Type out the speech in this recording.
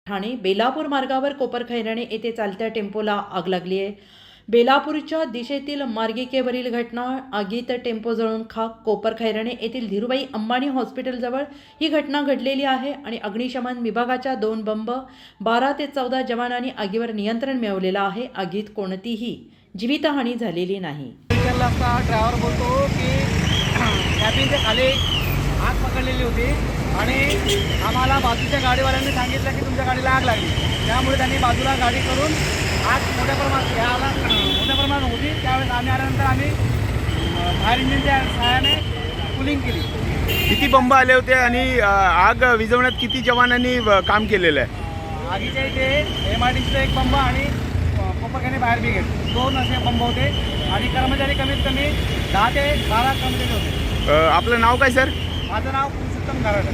ठाणे बेलापूर मार्गावर कोपरखैरणे येथे चालत्या टेम्पोला आग लागली आहे। बेलापूरच्या दिशेतील मार्गिकेवरील घटना, आगीत टेम्पो जळून खाक। कोपरखैरणे येथील धीरूभाई अंबानी हॉस्पिटलजवळ ही घटना घडलेली आहे आणि अग्निशमन विभागाच्या 2 बंब, 12 ते 14 जवानांनी आगीवर नियंत्रण मिळवलेलं आहे। आगीत कोणतीही जीवितहानी झालेली नाही। ड्रायव्हर बोलतो की कॅबिनच्या खाली आग पकडलेली होती आणि आम्हाला बाजूच्या गाडीवाल्यांनी सांगितलं की तुमच्या गाडीला आग लागली। त्यामुळे त्यांनी बाजूला गाडी करून आग मोठ्या प्रमाणात होती। त्यावेळेस आम्ही आल्यानंतर आम्ही फायर इंजिनच्या सहाय्याने कूलिंग केली। किती बंब आले होते आणि आग विझवण्यात किती जवानांनी काम केलेलं आहे? आगीच्या इथे MRDCचा 1 बंब आणि कोपरखैरणे फायर ब्रिगेड 2 असे बंब होते आणि कर्मचारी कमीत कमी 10 ते 12 कर्मचारी होते। आपलं नाव काय सर? माझं नाव पुरुषोत्तम गारड।